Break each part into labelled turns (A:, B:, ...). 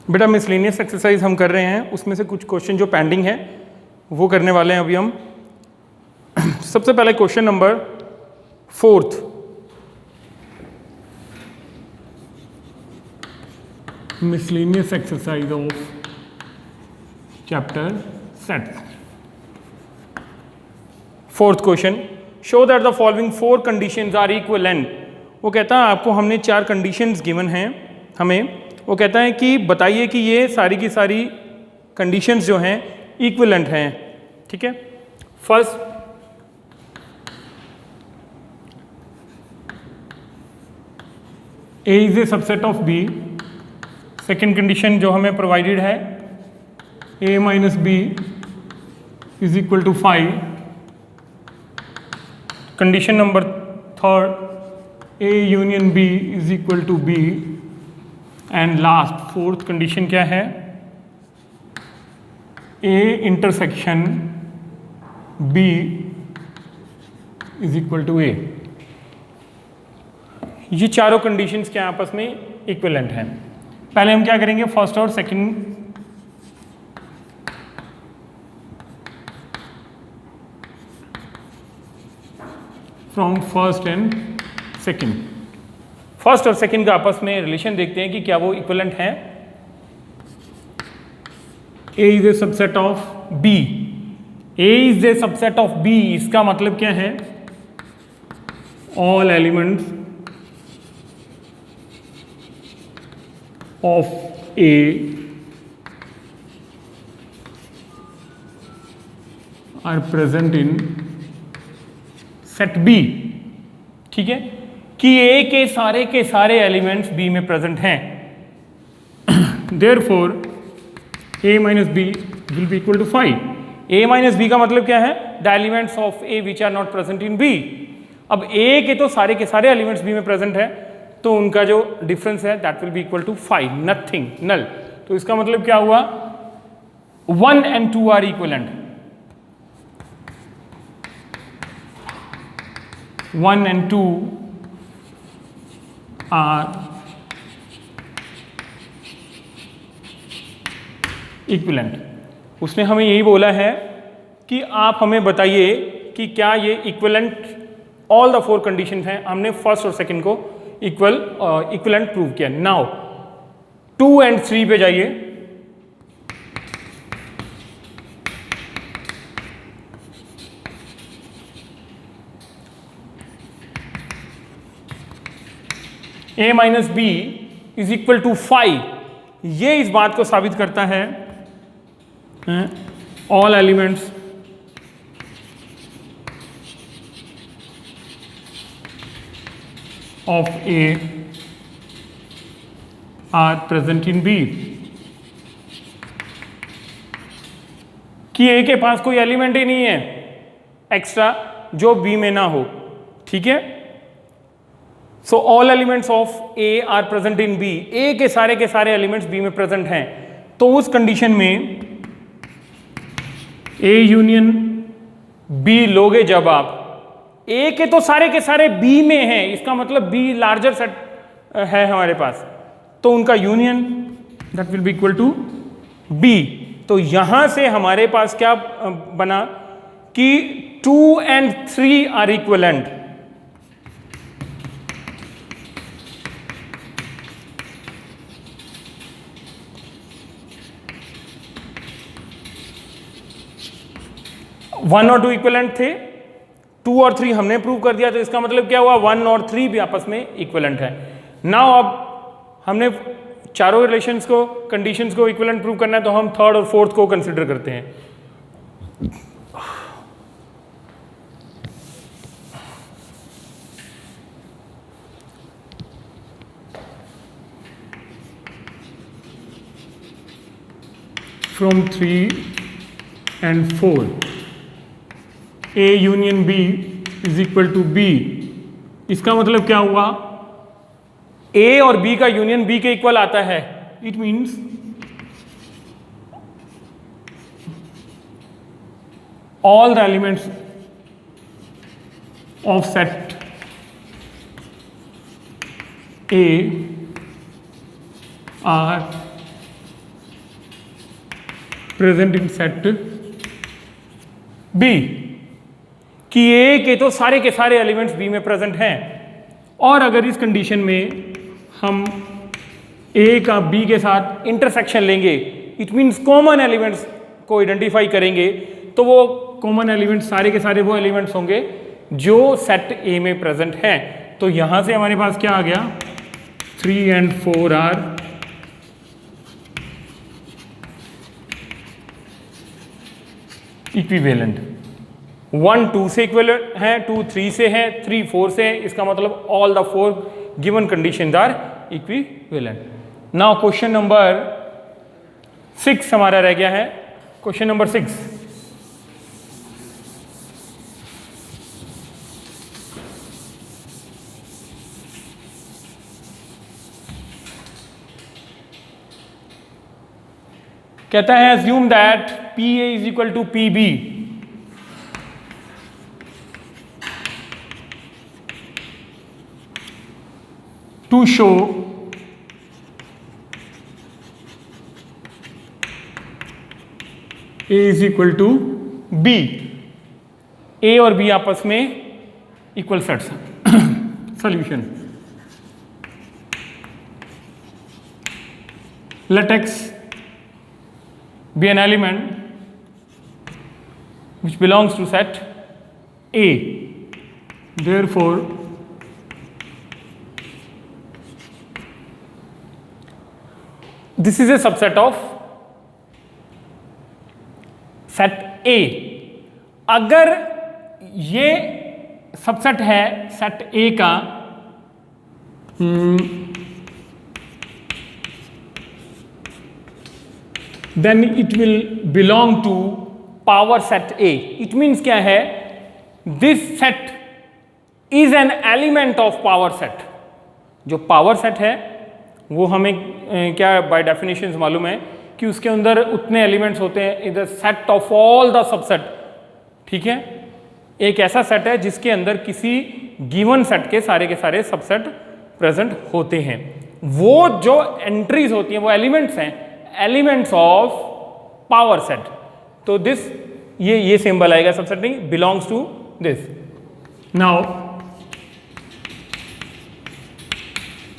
A: बेटा miscellaneous exercise हम कर रहे हैं, उसमें से कुछ क्वेश्चन जो पेंडिंग है वो करने वाले हैं अभी हम। सबसे पहले question number 4, miscellaneous exercise of chapter sets. 4th question, show that the following 4 conditions are equivalent. वो कहता है आपको हमने 4 कंडीशंस गिवन हैं हमें, वो कहता है कि बताइए कि ये सारी की सारी कंडीशंस जो हैं इक्विवेलेंट हैं। ठीक है, first A is a subset of B। Second condition जो हमें प्रोवाइडेड है A minus B is equal to 5। Condition number 3, A union B is equal to B। And last 4th condition क्या है, A intersection B is equal to A। ये चारों conditions क्या आपस में इक्विवेलेंट हैं। पहले हम क्या करेंगे, फर्स्ट और second from first and second. First और सेकंड का आपस में रिलेशन देखते हैं कि क्या वो इक्विवेलेंट हैं। A is a subset of B। A is a subset of B, इसका मतलब क्या है, all elements of A are present in set B। ठीक है, कि A के सारे एलिमेंट्स B में प्रेजेंट हैं। Therefore A minus B will be equal to 5। A minus B का मतलब क्या है, the elements of A which are not present in B। अब A के तो सारे एलिमेंट्स B में प्रेजेंट है, तो उनका जो डिफरेंस है that will be equal to 5, nothing, null. तो इसका मतलब क्या हुआ, 1 and 2 are equivalent. 1 and 2 are equivalent. उसने हमें यही बोला है कि आप हमें बताइए कि क्या ये इक्विवेलेंट, ऑल द 4 कंडीशन हैं। हमने फर्स्ट और सेकंड को इक्विवेलेंट प्रूव किया। नाउ 2 and 3 पे जाइए। A minus B is equal to 5। ये इस बात को साबित करता है all elements of A are present in B। कि A के पास कोई एलिमेंट ही नहीं है एक्स्ट्रा जो B में ना हो। ठीक है, so all elements of A are present in B। A के सारे एलिमेंट्स B में प्रेजेंट हैं। तो उस कंडीशन में A यूनियन B लोगे जब आप, A के तो सारे B में हैं, इसका मतलब B लार्जर सेट है हमारे पास, तो उनका union that will be equal to B। तो यहां से हमारे पास क्या बना कि 2 and 3 आर इक्विवेलेंट। वन और 2 इक्विवेलेंट थे, 2 और 3 हमने प्रूव कर दिया। तो इसका मतलब क्या हुआ, 1 और 3 भी आपस में इक्विवेलेंट है। नाउ अब हमने चारों रिलेशंस को, कंडीशंस को इक्विवेलेंट प्रूव करना है, तो हम 3rd और 4th को कंसीडर करते हैं। From 3 and 4 A union B is equal to B। इसका मतलब क्या हुआ, A और B का यूनियन B के इक्वल आता है। It means all the elements of set A are present in set B, कि ए के तो सारे के सारे एलिमेंट्स बी में प्रेजेंट हैं। और अगर इस कंडीशन में हम ए का बी के साथ इंटरसेक्शन लेंगे, इट मीन्स कॉमन एलिमेंट्स को आइडेंटिफाई करेंगे, तो वो कॉमन एलिमेंट्स सारे के सारे वो एलिमेंट्स होंगे जो सेट ए में प्रेजेंट हैं। तो यहां से हमारे पास क्या आ गया, 3 and 4 आर इक्विवेलेंट। 1 2 से इक्विवेलेंट है, 2 3 से है, 3 4 से है। इसका मतलब all the 4 given conditions are equivalent. Now question number 6 हमारा रह गया है। क्वेश्चन नंबर 6, कहता है assume that PA is equal to PB to show A is equal to B, A और B आपस में इक्वल सेट्स हैं। Solution, let X be an element which belongs to set A, therefore this is a subset of set A। अगर ये subset है set A का, then it will belong to power set A। it means क्या है, this set is an element of power set। जो power set है वो हमें क्या बाय डेफिनेशन मालूम है कि उसके अंदर उतने एलिमेंट्स होते हैं, in the set of all the subset. ठीक है, एक ऐसा सेट है जिसके अंदर किसी गिवन सेट के सारे सबसेट प्रेजेंट होते हैं। वो जो एंट्रीज होती हैं वो एलिमेंट्स हैं, एलिमेंट्स ऑफ पावर सेट। तो दिस ये सिंबल आएगा सबसेट नहीं, बिलोंग्स टू दिस। नाउ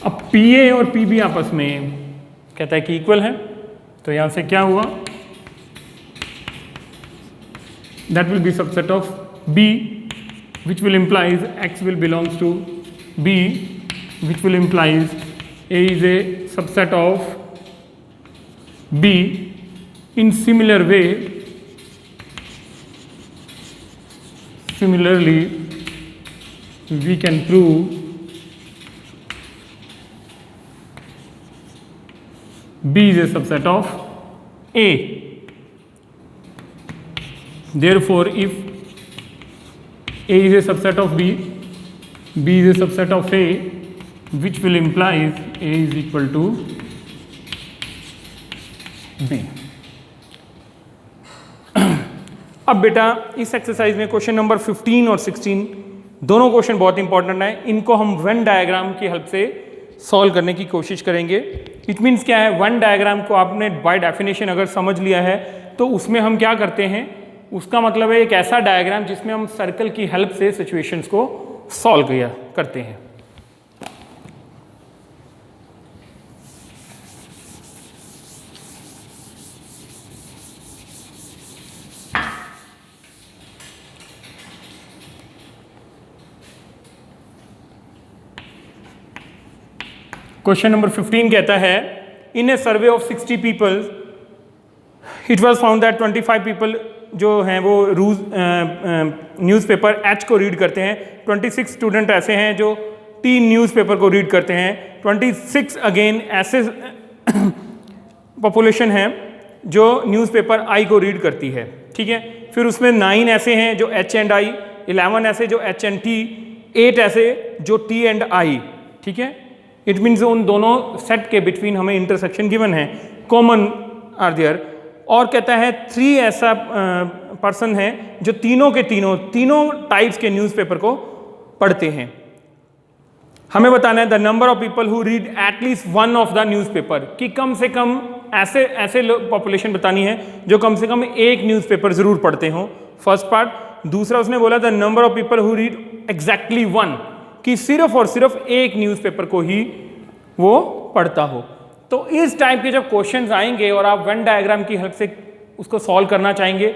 A: अब PA और PB आपस में कहता है कि इक्वल है, तो यहां से क्या हुआ, that will B subset of B which will implies X will belongs to B, which will implies A is a subset of B। in similar way, similarly we can prove B is a subset of A। therefore if A is a subset of B, B is a subset of A, which will implies A is equal to B। अब बेटा इस exercise में question number 15 और 16 दोनों question बहुत important है। इनको हम वेन डायग्राम की हेल्प से सॉल्व करने की कोशिश करेंगे। इट मीन्स क्या है, वन डायग्राम को आपने बाय डेफिनेशन अगर समझ लिया है तो उसमें हम क्या करते हैं, उसका मतलब है एक ऐसा डायग्राम जिसमें हम सर्कल की हेल्प से सिचुएशंस को सॉल्व करते हैं। क्वेश्चन नंबर 15 कहता है, in a survey of 60 people it was found that 25 people जो हैं वो न्यूज़पेपर एच को रीड करते हैं। 26 स्टूडेंट ऐसे हैं जो टी न्यूज़पेपर को रीड करते हैं। 26 अगेन ऐसे पॉपुलेशन है जो न्यूज़पेपर आई को रीड करती है। ठीक है, फिर उसमें 9 ऐसे हैं जो एच एंड आई, 11 ऐसे जो एच एंड टी, 8 ऐसे जो टी एंड आई। ठीक है, इट मीन्स उन दोनों सेट के बिटवीन हमें इंटरसेक्शन गिवन है, कॉमन आर देयर। और कहता है 3 ऐसा पर्सन है जो तीनों के तीनों टाइप्स के न्यूज़पेपर को पढ़ते हैं। हमें बताना है the number of people who read at least one of the newspaper, कि कम से कम ऐसे ऐसे पॉपुलेशन बतानी है जो कम से कम एक न्यूज़पेपर जरूर पढ़ते हो, फर्स्ट पार्ट। दूसरा उसने बोला the number of people who read exactly one, कि सिर्फ और सिर्फ एक न्यूज़पेपर को ही वो पढ़ता हो। तो इस टाइप के जब क्वेश्चंस आएंगे और आप वेन डायग्राम की हेल्प से उसको सॉल्व करना चाहेंगे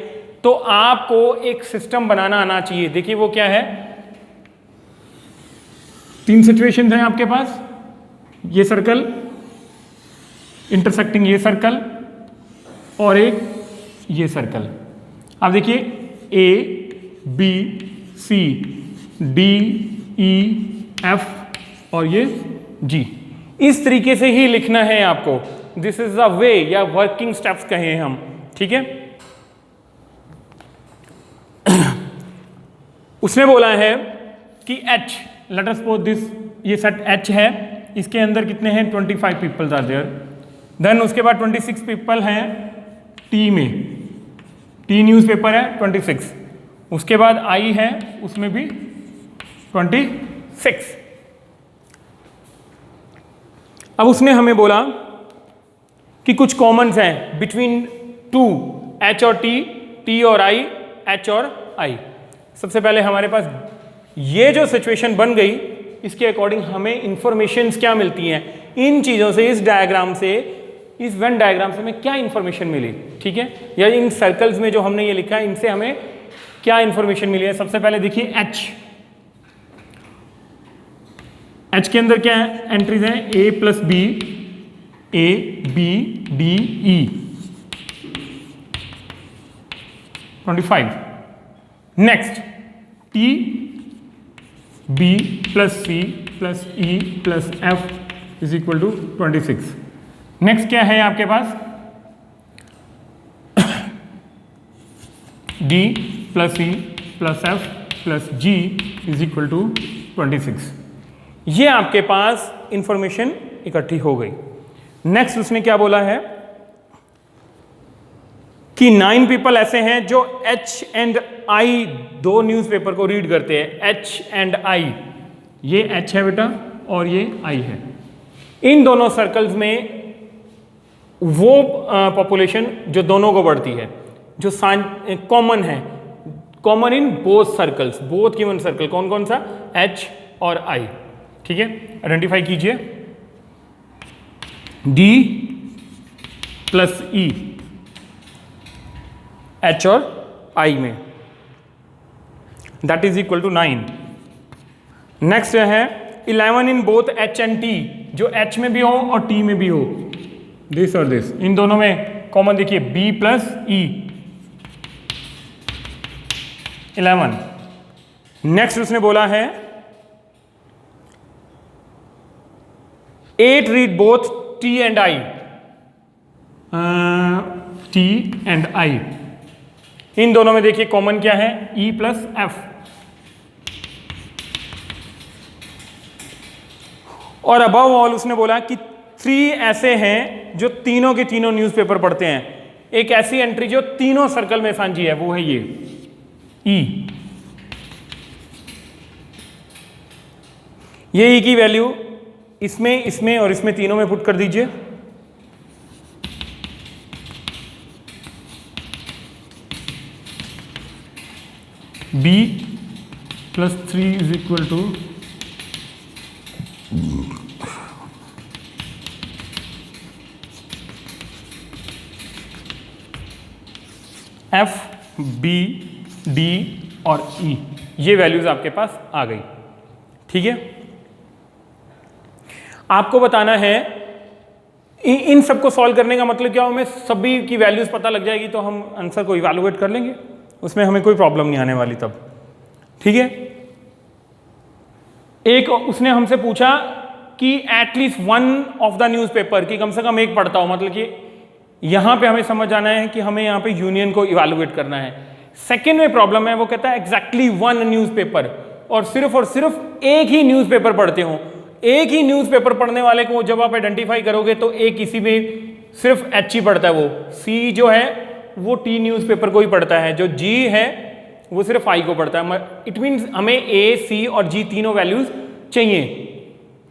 A: तो आपको एक सिस्टम बनाना आना चाहिए। देखिए वो क्या है, 3 सिचुएशंस हैं आपके पास, ये सर्कल इंटरसेक्टिंग ये सर्कल और एक ये सर्कल। आप देखिए A B C D E F और ये G, इस तरीके से ही लिखना है आपको। दिस इज द वे या वर्किंग स्टेप्स कहे हम, ठीक है। उसने बोला है कि H, let us suppose this, ये सेट H है, इसके अंदर कितने हैं 25 पीपल्स आर देयर। देन उसके बाद 26 पीपल हैं T में, T न्यूज़पेपर है 26। उसके बाद I है, उसमें भी 26। अब उसने हमें बोला कि कुछ कॉमन्स हैं बिटवीन टू, H और T, T और I, H और I। सबसे पहले हमारे पास ये जो सिचुएशन बन गई, इसके अकॉर्डिंग हमें इंफॉर्मेशंस क्या मिलती हैं इन चीज़ों से, इस डायग्राम से, इस वेन डायग्राम से हमें क्या इंफॉर्मेशन मिली, ठीक है, या इन सर्कल्स में जो हमने ये लिखा है इनसे हमें क्या इंफॉर्मेशन मिली है। सबसे पहले देखिए H के अंदर क्या है, एंट्रीज हैं A plus B, A B D E 25। Next T B plus C plus E plus F is equal to 26। Next क्या है आपके पास, D plus E plus F plus G is equal to 26। ये आपके पास information इकट्ठी हो गई। Next उसने क्या बोला है कि 9 पीपल ऐसे हैं जो H एंड I दो न्यूज़पेपर को रीड करते हैं। H एंड I, ये H है बेटा और ये I है। इन दोनों सर्कल्स में वो पॉपुलेशन जो दोनों को बढ़ती है, जो कॉमन है, common in both circles, both given circle, कौन कौन सा, H और I, ठीक है। आइडेंटिफाई कीजिए, D प्लस E H और I में, that is equal to 9। Next है 11 in both H and T, जो H में भी हो और T में भी हो, दिस और दिस, इन दोनों में कॉमन देखिए B प्लस E 11। नेक्स्ट उसने बोला है 8 read both T and I, T and I, इन दोनों में देखिए कॉमन क्या है, E प्लस F। और अबव ऑल उसने बोला कि 3 ऐसे हैं जो तीनों के तीनों न्यूज़पेपर पढ़ते हैं। एक ऐसी एंट्री जो तीनों सर्कल में सांझी है, वो है ये E। ये E की वैल्यू इसमें, इसमें और इसमें तीनों में पुट कर दीजिए। B plus 3 is equal to F, B, D और E, ये वैल्यूज आपके पास आ गई, ठीक है। आपको बताना है इन सबको सॉल्व करने का मतलब क्या, हमें सभी की वैल्यूज पता लग जाएगी तो हम आंसर को इवैल्यूएट कर लेंगे, उसमें हमें कोई प्रॉब्लम नहीं आने वाली तब, ठीक है। एक उसने हमसे पूछा कि at least one of the newspaper, की कम से कम एक पढ़ता हो, मतलब कि यहां पे हमें समझ आना है कि हमें यहां पे यूनियन को इवैल्यूएट करना है। सेकंड में प्रॉब्लम है, वो कहता है एग्जैक्टली वन न्यूज़पेपर, और सिर्फ एक ही न्यूज़पेपर पढ़ते हो। एक ही न्यूज़पेपर पढ़ने वाले को जब आप आइडेंटिफाई करोगे तो एक किसी में सिर्फ H ही पढ़ता है, वो C जो है वो T न्यूज़पेपर को ही पढ़ता है, जो G है वो सिर्फ I को पढ़ता है। इट मीन्स हमें A, C और G तीनों वैल्यूज चाहिए,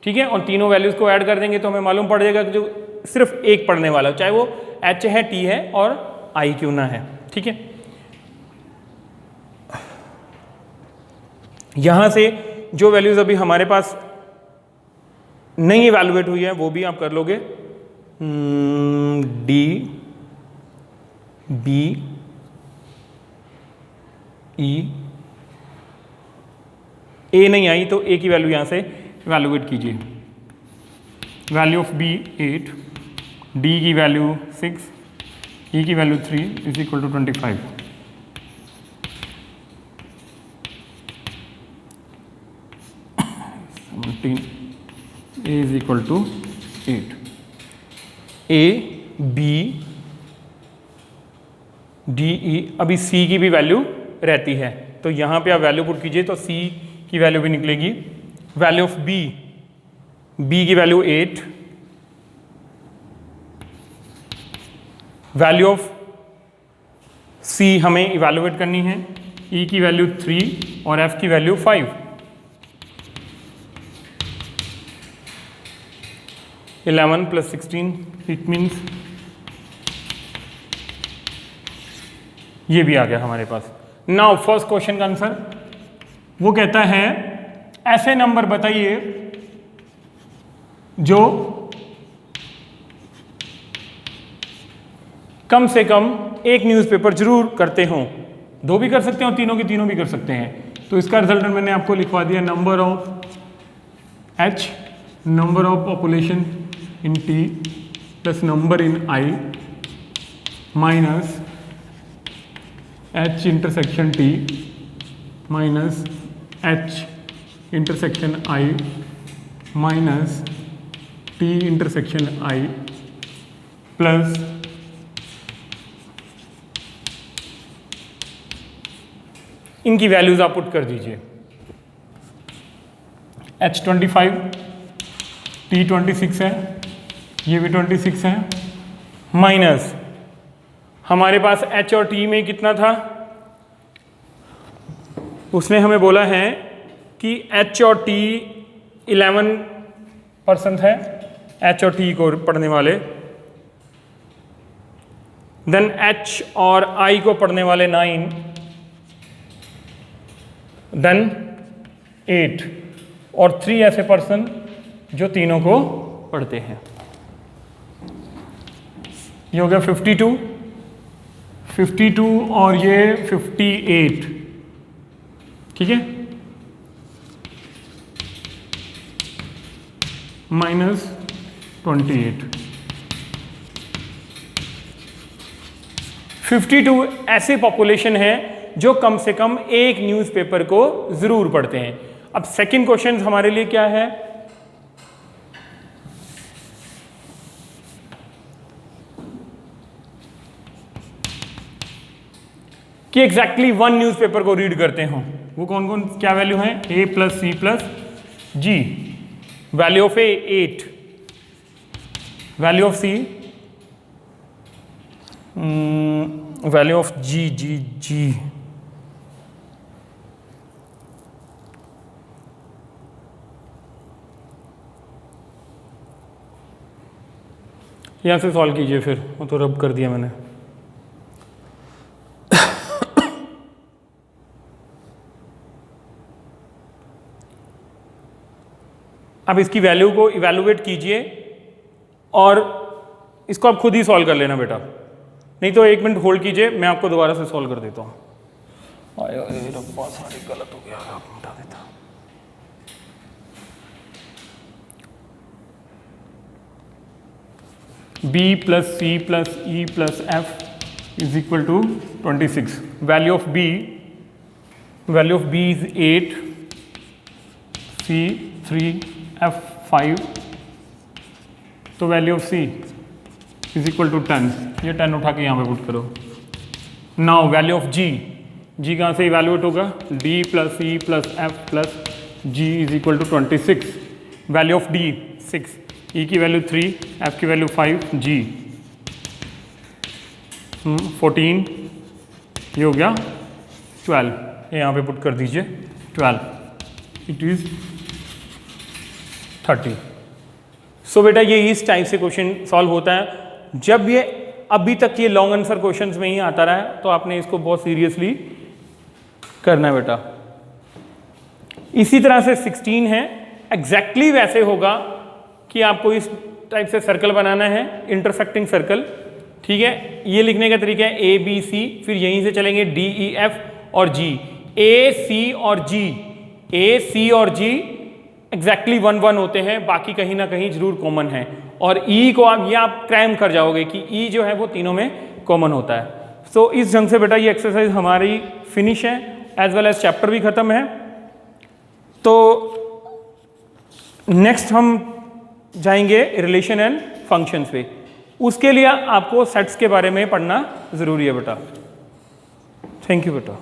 A: ठीक है। और तीनों वैल्यूज को ऐड कर देंगे तो हमें मालूम पड़ जाएगा कि जो सिर्फ एक पढ़ने वाला हो, चाहे वो H है, T है और I क्यों ना है, ठीक है। यहां से जो वैल्यूज अभी हमारे पास नहीं इवैल्यूएट हुई है वो भी आप कर लोगे। D, B, E, A नहीं आई तो A की वैल्यू यहां से इवैल्यूएट कीजिए। वैल्यू ऑफ B 8, D की वैल्यू 6, E की value 3 is equal to 25। A is equal to 8। A, B, D, E, अभी C की भी वैल्यू रहती है तो यहां पे आप वैल्यू पुट कीजिए तो C की वैल्यू भी निकलेगी। वैल्यू ऑफ B, B की वैल्यू 8, वैल्यू ऑफ C हमें इवैल्यूएट करनी है, E की वैल्यू 3 और F की value 5। Eleven plus 16 it means ये भी आ गया हमारे पास। नाउ फर्स्ट क्वेश्चन का आंसर वो कहता है ऐसे नंबर बताइए जो कम से कम एक न्यूज़पेपर जरूर करते हों। दो भी कर सकते हो, तीनों की तीनों भी कर सकते हैं। तो इसका रिजल्टेंट मैंने आपको लिखवा दिया, number of H, number of population in T plus number in I minus H intersection T minus H intersection I minus T intersection I plus इनकी वैल्यूज आप पुट कर दीजिए। H 25, T 26 है, ये भी 26 है, माइनस हमारे पास H और T में कितना था, उसने हमें बोला है कि H और T 11% है, H और T को पढ़ने वाले, देन H और I को पढ़ने वाले 9, देन 8 और 3 ऐसे पर्सन जो तीनों को पढ़ते हैं। ये हो गया 52, 52 और ये 58, ठीक है, माइनस 28। 52 ऐसे पॉपुलेशन है जो कम से कम एक न्यूज़पेपर को जरूर पढ़ते हैं। अब सेकंड क्वेश्चन हमारे लिए क्या है, कि एग्जैक्टली वन न्यूज़पेपर को रीड करते हो। वो कौन कौन क्या वैल्यू है, A plus C plus G। Value of A 8, value of C, value of G यहां से सॉल्व कीजिए, फिर वो तो रब कर दिया मैंने। अब इसकी वैल्यू को इवैल्यूएट कीजिए और इसको आप खुद ही सॉल्व कर लेना बेटा, नहीं तो 1 मिनट होल्ड कीजिए, मैं आपको दोबारा से सॉल्व कर देता हूँ। रब्बा सारी गलत हो गया, आप मिटा देता। B plus C plus E plus F is equal to 26। Value of B is 8, C 3, F 5, तो value of C is equal to 10। ये 10 उठा के यहाँ पे पुट करो। नाउ वैल्यू ऑफ G कहाँ से इवैल्यूएट होगा, D plus E plus F plus G is equal to 26। Value of D 6, E की वैल्यू 3, F की वैल्यू 5, G 14, ये हो गया 12। ये यहाँ पे पुट कर दीजिए 12, इट इज 30। सो बेटा ये इस टाइप से क्वेश्चन सॉल्व होता है। जब ये अभी तक ये लॉन्ग आंसर क्वेश्चंस में ही आता रहा है तो आपने इसको बहुत सीरियसली करना है बेटा। इसी तरह से 16 है, एग्जैक्टली वैसे होगा कि आपको इस टाइप से सर्कल बनाना है, इंटरसेक्टिंग सर्कल, ठीक है। ये लिखने का तरीका है ए बी सी, फिर यहीं से चलेंगे डी ई एफ और जी। ए सी और जी, ए सी और जी एग्जैक्टली 1 1 होते हैं, बाकी कहीं ना कहीं जरूर कॉमन है। और ई को आप क्रैम कर जाओगे कि ई जो है वो तीनों में कॉमन होता है। सो इस ढंग से बेटा ये एक्सरसाइज हमारी फिनिश है, एज वेल एज चैप्टर भी खत्म है। तो नेक्स्ट हम जाएंगे रिलेशन एंड फंक्शंस पे। उसके लिए आपको सेट्स के बारे में पढ़ना जरूरी है बेटा। थैंक यू बेटा।